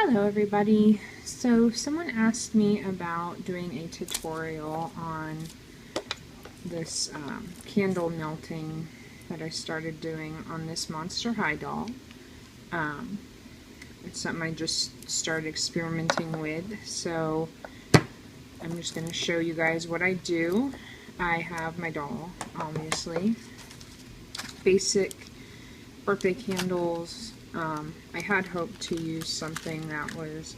Hello everybody. So someone asked me about doing a tutorial on this candle melting that I started doing on this Monster High doll. It's something I just started experimenting with, so I'm just going to show you guys what I do. I have my doll, obviously. Basic birthday candles. I had hoped to use something that was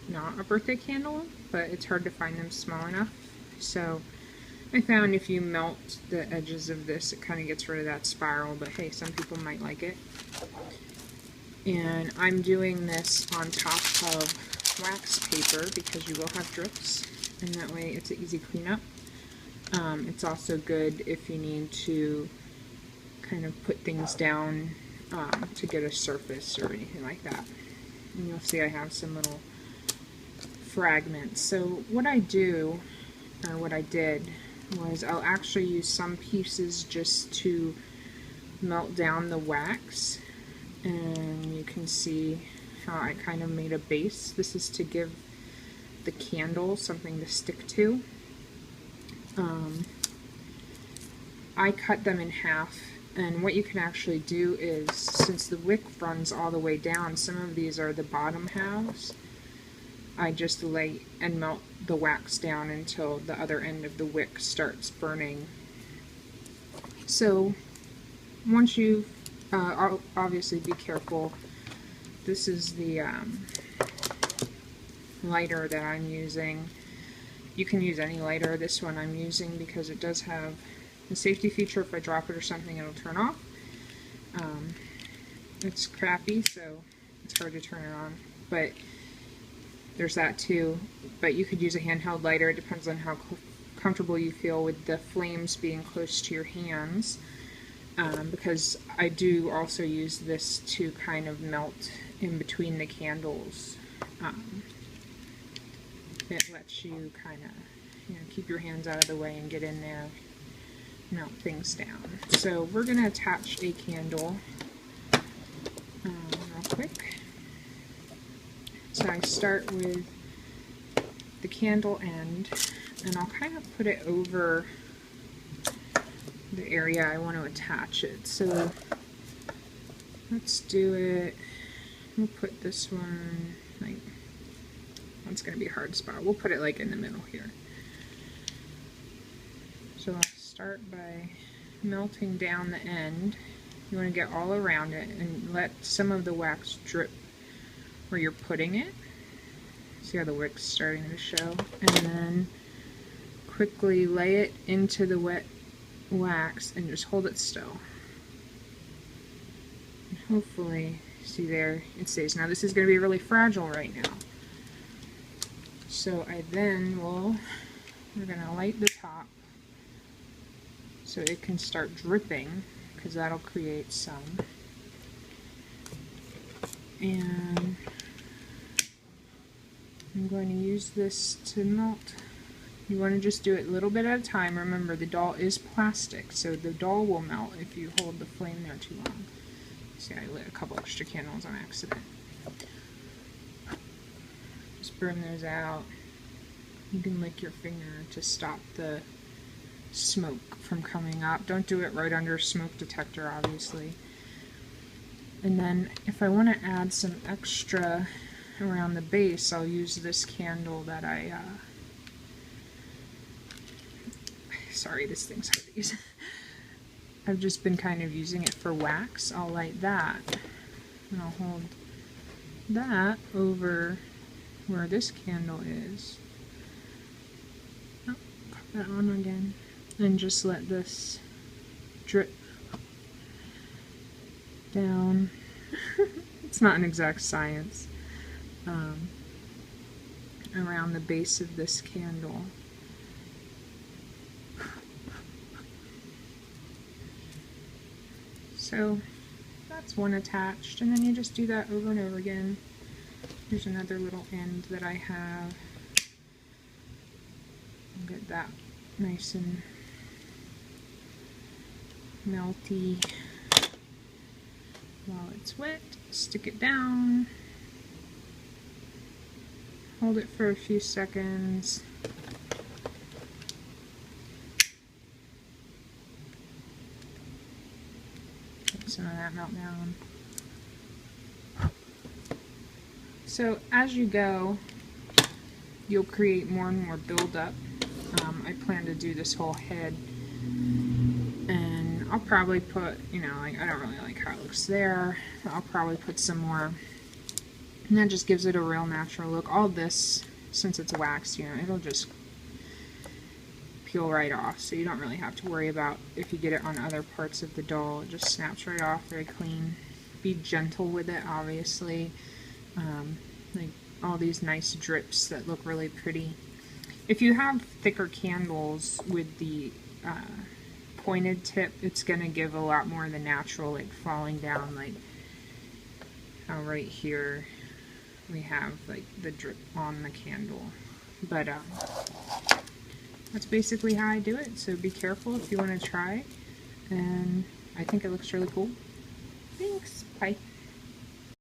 not a birthday candle, but it's hard to find them small enough. So I found if you melt the edges of this, it kind of gets rid of that spiral, but hey, some people might like it. And I'm doing this on top of wax paper because you will have drips, and that way it's an easy cleanup. It's also good if you need to kind of put things down to get a surface or anything like that. And you'll see I have some little fragments. So what I do, or what I did, was I'll actually use some pieces just to melt down the wax, and you can see how I kind of made a base. This is to give the candle something to stick to. I cut them in half, and what you can actually do is, since the wick runs all the way down, some of these are the bottom halves, I just lay and melt the wax down until the other end of the wick starts burning. So once you've, obviously be careful, this is the lighter that I'm using. You can use any lighter. This one I'm using because it does have the safety feature. If I drop it or something, it'll turn off. It's crappy, so it's hard to turn it on, but there's that too. But you could use a handheld lighter. It depends on how comfortable you feel with the flames being close to your hands, because I do also use this to kind of melt in between the candles. It lets you kind of, keep your hands out of the way and get in there, melt things down. So we're going to attach a candle real quick. So I start with the candle end, and I'll kind of put it over the area I want to attach it. So let's do it, we'll put this one, like, it's going to be a hard spot. We'll put it like in the middle here. So I'll start by melting down the end. You want to get all around it and let some of the wax drip where you're putting it. See how the wick's starting to show? And then quickly lay it into the wet wax and just hold it still. And hopefully, see there, it stays. Now this is going to be really fragile right now. So I then we're going to light the top so it can start dripping, because that'll create some. And I'm going to use this to melt. You want to just do it a little bit at a time. Remember, the doll is plastic, so the doll will melt if you hold the flame there too long. See, I lit a couple extra candles on accident. Just burn those out. You can lick your finger to stop the smoke from coming up. Don't do it right under a smoke detector, obviously. And then if I want to add some extra around the base, I'll use this candle that sorry, this thing's hard to use. I've just been kind of using it for wax. I'll light that, and I'll hold that over where this candle is. Oh, put that on again. And just let this drip down. It's not an exact science. Around the base of this candle. So that's one attached, and then you just do that over and over again. Here's another little end that I have. I'll get that nice and melty. While it's wet, stick it down. hold it for a few seconds. Let some of that melt down. So as you go, you'll create more and more buildup. I plan to do this whole head, and I'll probably put, you know, like, I don't really like how it looks there. I'll probably put some more, and that just gives it a real natural look. All this, since it's waxed, you know, it'll just peel right off, so you don't really have to worry about if you get it on other parts of the doll. It just snaps right off, very clean. Be gentle with it, obviously. Like all these nice drips that look really pretty. If you have thicker candles with the pointed tip, it's going to give a lot more of the natural, like falling down, like how right here we have like the drip on the candle. But that's basically how I do it, so be careful if you want to try, and I think it looks really cool. Thanks, bye.